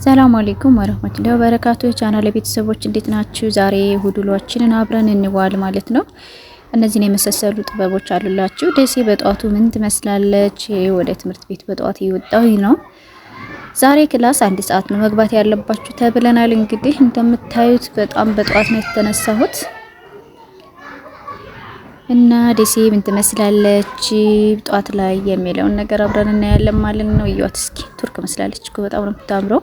ሰላም አለይኩም ወራህመቱላሂ ወበረካቱ። ቻናል ቤተሰቦች እንዴት ናችሁ? ዛሬ ሁዱሏችንን አብረን እንዋል ማለት ነው። እነዚህን የመሰሰሉ ጥበቦች አሉላችሁ። ደሴ በጧቱ ምን ትመስላለች? ወደ ትምህርት ቤት በጧት እየወጣሁኝ ነው። ዛሬ ክላስ 1 ሰዓት ነው መግባት ያለባችሁ ተብለናል። እንግዲህ እንደምታዩት በጣም በጧት ነው የተነሳሁት እና ደሴ ምን ትመስላለች ጧት ላይ የሚለውን ነገር አብረን እናያለን ማለት ነው። እዩዋት እስኪ ቱርክ መስላለች እኮ በጣም ነው የምታምረው።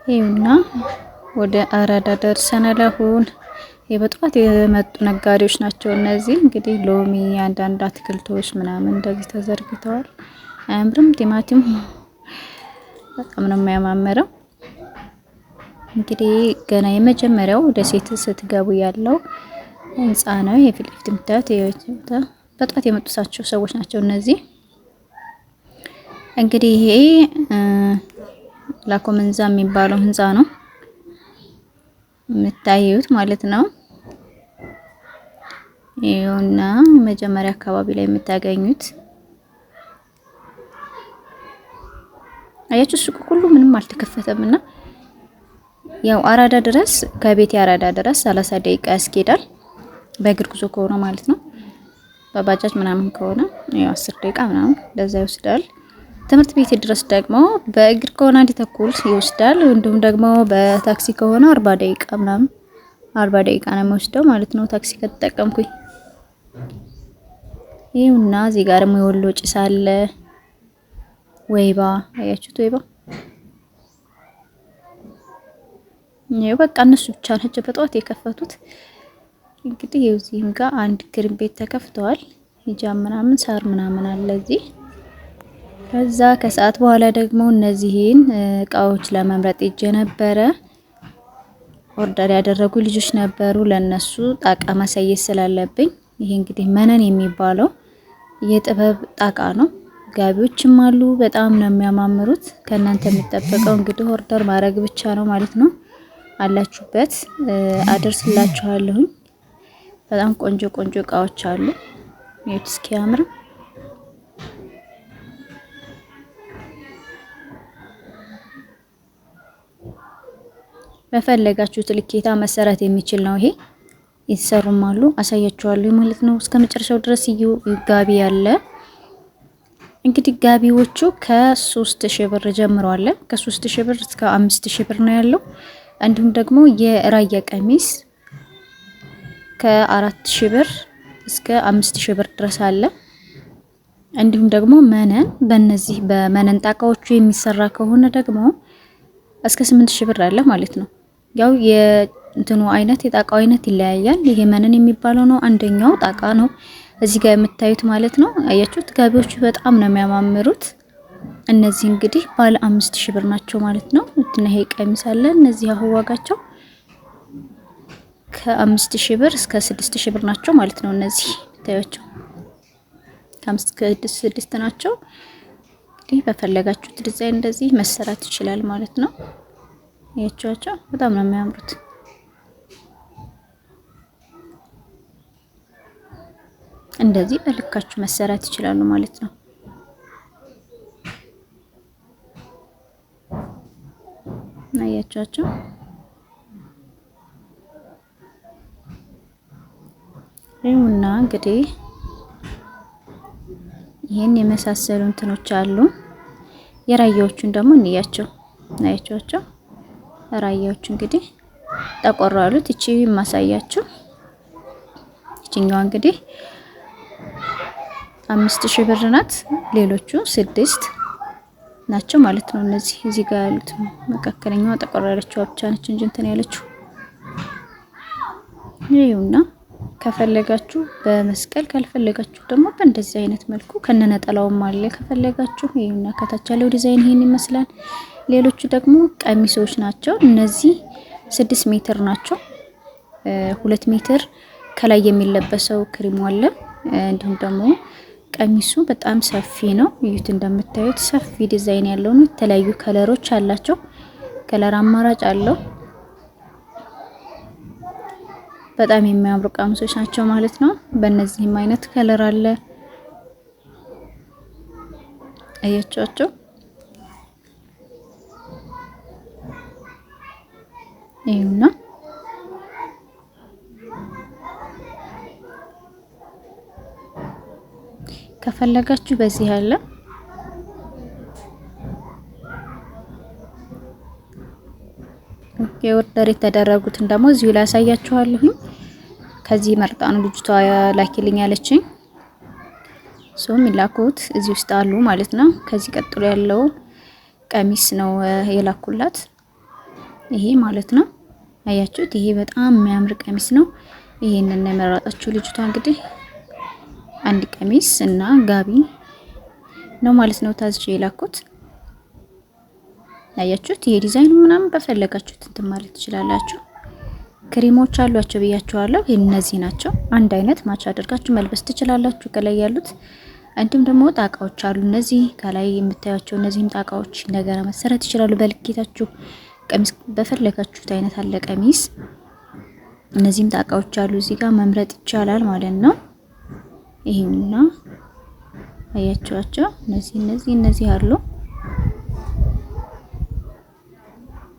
ይሁንና ወደ አራዳ ደርሰናል። አሁን በጠዋት የመጡ ነጋዴዎች ናቸው እነዚህ። እንግዲህ ሎሚ፣ አንዳንድ አትክልቶች ምናምን እንደዚህ ተዘርግተዋል። አያምርም? ቲማቲም በጣም ነው የሚያማምረው። እንግዲህ ገና የመጀመሪያው ወደ ሴት ስትገቡ ያለው ህንጻ ነው። የፊት ለፊት የምታዩት በጠዋት የመጡሳቸው ሰዎች ናቸው እነዚህ። እንግዲህ ይሄ ላኮመንዛ የሚባለው ህንጻ ነው የምታዩት ማለት ነው። ይኸውና መጀመሪያ አካባቢ ላይ የምታገኙት አያችሁ። ሱቁ ሁሉ ምንም አልተከፈተምና ያው አራዳ ድረስ ከቤት አራዳ ድረስ 30 ደቂቃ ያስኬዳል በእግር ጉዞ ከሆነ ማለት ነው። በባጃጅ ምናምን ከሆነ ያው 10 ደቂቃ ምናምን ለዛ ይወስዳል። ትምህርት ቤት ድረስ ደግሞ በእግር ከሆነ 1 ተኩል ይወስዳል። እንዲሁም ደግሞ በታክሲ ከሆነ 40 ደቂቃ ምናምን 40 ደቂቃ ነው የሚወስደው ማለት ነው ታክሲ ከተጠቀምኩኝ። ይኸውና እዚህ ጋር ደግሞ የወሎ ጭስ አለ። ወይባ አያችሁት? ወይባ ይኸው በቃ እነሱ ብቻ ናቸው በጠዋት የከፈቱት። እንግዲህ እዚህም ጋር አንድ ክሪም ቤት ተከፍተዋል። ሂጃብ ምናምን ሳር ምናምን አለ እዚህ። ከዛ ከሰዓት በኋላ ደግሞ እነዚህን እቃዎች ለመምረጥ ሄጄ ነበረ። ኦርደር ያደረጉ ልጆች ነበሩ። ለነሱ ጣቃ ማሳየት ስላለብኝ ይሄ እንግዲህ መነን የሚባለው የጥበብ ጣቃ ነው። ጋቢዎችም አሉ። በጣም ነው የሚያማምሩት። ከእናንተ የሚጠበቀው እንግዲህ ኦርደር ማድረግ ብቻ ነው ማለት ነው። አላችሁበት አደርስላችኋለሁ። በጣም ቆንጆ ቆንጆ እቃዎች አሉ። ይሄት እስኪ ያምር። በፈለጋችሁት ልኬታ መሰራት የሚችል ነው። ይሄ የተሰሩም አሉ አሳያችኋለሁ ማለት ነው። እስከ መጨረሻው ድረስ እዩ። ጋቢ ያለ እንግዲህ ጋቢዎቹ ከ3000 ብር ጀምሮ አለ። ከ3000 ብር እስከ 5000 ብር ነው ያለው። እንዲሁም ደግሞ የራያ ቀሚስ ከ4000 ብር እስከ 5000 ብር ድረስ አለ። እንዲሁም ደግሞ መነን በእነዚህ በመነን ጣቃዎቹ የሚሰራ ከሆነ ደግሞ እስከ 8000 ብር አለ ማለት ነው። ያው የእንትኑ አይነት የጣቃው አይነት ይለያያል። ይሄ መነን የሚባለው ነው። አንደኛው ጣቃ ነው እዚህ ጋር የምታዩት ማለት ነው። አያችሁት? ጋቢዎቹ በጣም ነው የሚያማምሩት። እነዚህ እንግዲህ ባለ 5000 ብር ናቸው ማለት ነው። እና ይሄ ቀሚስ አለ። እነዚህ አሁን ዋጋቸው ከ5000 ብር እስከ 6000 ብር ናቸው ማለት ነው። እነዚህ ታያቸው ከ5 እስከ 6 ናቸው። እንግዲህ በፈለጋችሁት ዲዛይን እንደዚህ መሰራት ይችላል ማለት ነው። ያቻቸው በጣም ነው የሚያምሩት። እንደዚህ በልካችሁ መሰራት ይችላሉ ማለት ነው። አያቻቸው ይሁንና እንግዲህ ይሄን የመሳሰሉ እንትኖች አሉ። የራያዎቹን ደግሞ እንያቸው። አያቻቸው ራያዎቹ እንግዲህ ጠቆር ያሉት እቺ ማሳያችሁ እቺኛዋ እንግዲህ 5000 ብር ናት። ሌሎቹ 6 ናቸው ማለት ነው። እነዚህ እዚህ ጋር ያሉት መካከለኛዋ ጠቆር ያለችው ብቻ ነች እንጂ እንትን ያለችው ይኸውና። ከፈለጋችሁ በመስቀል ካልፈለጋችሁ ደግሞ በእንደዚህ አይነት መልኩ ከነነጠላውም አለ ከፈለጋችሁ። ይኸውና ከታች ያለው ዲዛይን ይሄን ይመስላል። ሌሎቹ ደግሞ ቀሚሶች ናቸው። እነዚህ 6 ሜትር ናቸው። 2 ሜትር ከላይ የሚለበሰው ክሪሙ አለ። እንዲሁም ደግሞ ቀሚሱ በጣም ሰፊ ነው። እዩት፣ እንደምታዩት ሰፊ ዲዛይን ያለው ነው። የተለያዩ ከለሮች አላቸው። ከለር አማራጭ አለው። በጣም የሚያምሩ ቀሚሶች ናቸው ማለት ነው። በእነዚህም አይነት ከለር አለ። አያችኋቸው? ይሁና ከፈለጋችሁ በዚህ አለ የኦርደር የተደረጉትን ደግሞ እዚሁ ላይ ያሳያችኋለሁ። ከዚህ መርጣ ነው ልጅቷ ላኪልኝ ያለችኝ። የሚላኩት እዚህ ውስጥ አሉ ማለት ነው። ከዚህ ቀጥሎ ያለው ቀሚስ ነው የላኩላት ይሄ ማለት ነው። አያችሁት? ይሄ በጣም የሚያምር ቀሚስ ነው። ይሄንን ነው የመረጣችሁ ልጅቷ። እንግዲህ አንድ ቀሚስ እና ጋቢ ነው ማለት ነው ታዝዤ የላኩት። አያችሁት? ይሄ ዲዛይኑ ምናምን በፈለጋችሁት እንትን ማለት ትችላላችሁ። ክሪሞች አሏቸው ብያችኋለሁ። እነዚህ ናቸው። አንድ አይነት ማች አድርጋችሁ መልበስ ትችላላችሁ ከላይ ያሉት። እንዲሁም ደግሞ ጣቃዎች አሉ። እነዚህ ከላይ የምታዩቸው እነዚህም ጣቃዎች እንደገና መሰረት ይችላሉ በልኬታችሁ። ቀሚስ በፈለጋችሁት አይነት አለ ቀሚስ። እነዚህም ጣቃዎች አሉ እዚህ ጋር መምረጥ ይቻላል ማለት ነው። ይሄውና አያችኋቸው? እነዚህ አሉ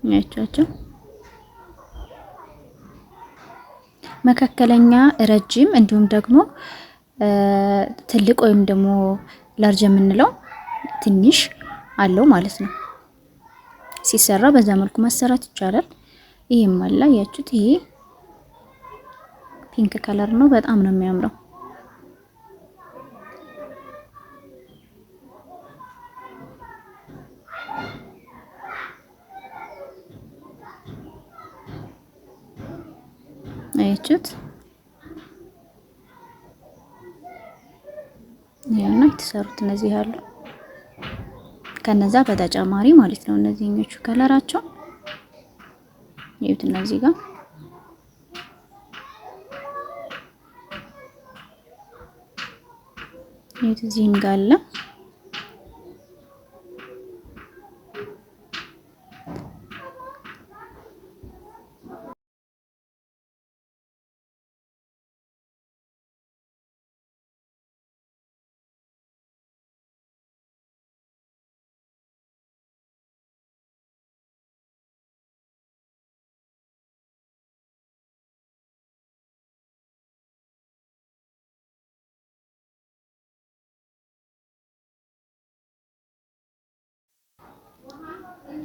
አያችኋቸው? መካከለኛ፣ ረጅም እንዲሁም ደግሞ ትልቅ ወይም ደግሞ ላርጅ የምንለው ትንሽ አለው ማለት ነው። ሲሰራ በዛ መልኩ መሰራት ይቻላል። ይሄም አለ አያችሁት? ይሄ ፒንክ ከለር ነው። በጣም ነው የሚያምረው። አያችሁት? ይሄና የተሰሩት እነዚህ አሉ። ከነዛ በተጨማሪ ማለት ነው እነዚህኞቹ ከለራቸው ይሁት እነዚህ ጋር ይሁት እዚህም ጋር አለ።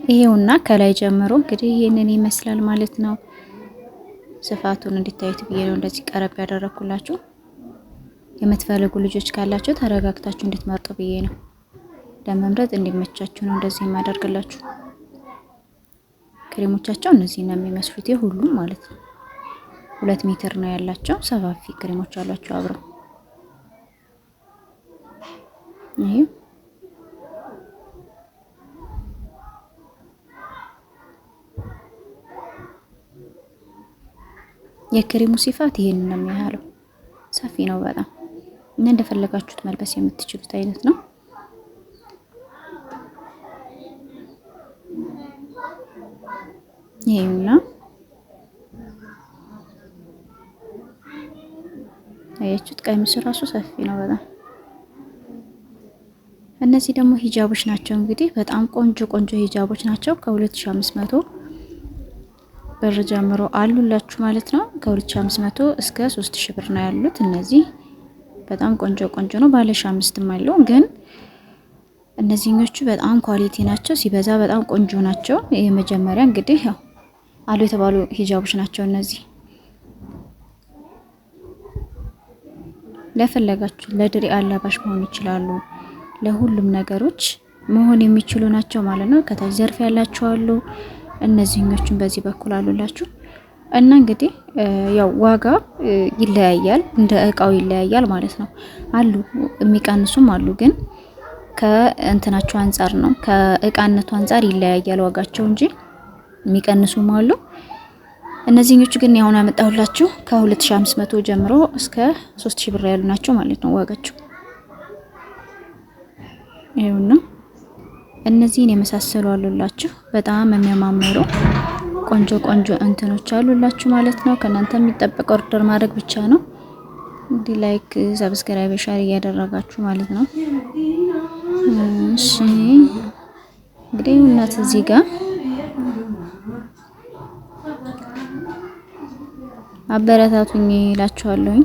ይሄውና ከላይ ጀምሮ እንግዲህ ይሄንን ይመስላል ማለት ነው። ስፋቱን እንድታዩት ብዬ ነው እንደዚህ ቀረብ ያደረኩላችሁ። የምትፈልጉ ልጆች ካላችሁ ተረጋግታችሁ እንድትመርጡ ብዬ ነው። ለመምረጥ እንዲመቻችሁ ነው እንደዚህ የማደርግላችሁ። ክሬሞቻቸው እነዚህ ነው የሚመስሉት ሁሉም ማለት ነው። 2 ሜትር ነው ያላቸው። ሰፋፊ ክሬሞች አሏቸው አብረው። ይሄ የክሬሙ ሲፋት ይሄንን ነው የሚያህለው። ሰፊ ነው በጣም እና እንደፈለጋችሁት መልበስ የምትችሉት አይነት ነው። ይሄውና አያችሁት? ቀሚሱ ራሱ ሰፊ ነው በጣም። እነዚህ ደግሞ ሂጃቦች ናቸው። እንግዲህ በጣም ቆንጆ ሂጃቦች ናቸው። ከ2500 ብር ጀምሮ አሉላችሁ ማለት ነው። ከ2500 እስከ 3000 ብር ነው ያሉት። እነዚህ በጣም ቆንጆ ነው። ባለ 5 አለው ግን እነዚህኞቹ በጣም ኳሊቲ ናቸው። ሲበዛ በጣም ቆንጆ ናቸው። የመጀመሪያ እንግዲህ ያው አሉ የተባሉ ሂጃቦች ናቸው እነዚህ። ለፈለጋችሁ ለድሪ አላባሽ መሆን ይችላሉ። ለሁሉም ነገሮች መሆን የሚችሉ ናቸው ማለት ነው። ከታች ዘርፍ ያላቸው አሉ። እነዚህኞቹን በዚህ በኩል አሉላችሁ እና እንግዲህ ያው ዋጋ ይለያያል፣ እንደ እቃው ይለያያል ማለት ነው። አሉ የሚቀንሱም አሉ፣ ግን ከእንትናቸው አንፃር ነው ከእቃነቱ አንፃር ይለያያል ዋጋቸው እንጂ የሚቀንሱም አሉ። እነዚህኞቹ ግን ያሁን ያመጣሁላችሁ ከ2500 ጀምሮ እስከ 3000 ብር ያሉ ናቸው ማለት ነው ዋጋቸው። ይኸውና እነዚህን የመሳሰሉ አሉላችሁ። በጣም የሚያማምሩ ቆንጆ እንትኖች አሉላችሁ ማለት ነው። ከናንተ የሚጠበቀው ኦርደር ማድረግ ብቻ ነው። እንግዲህ ላይክ፣ ሰብስክራይብ፣ ሼር እያደረጋችሁ ማለት ነው። እሺ እንግዲህ እናት እዚህ ጋር አበረታቱኝ እላችኋለሁ።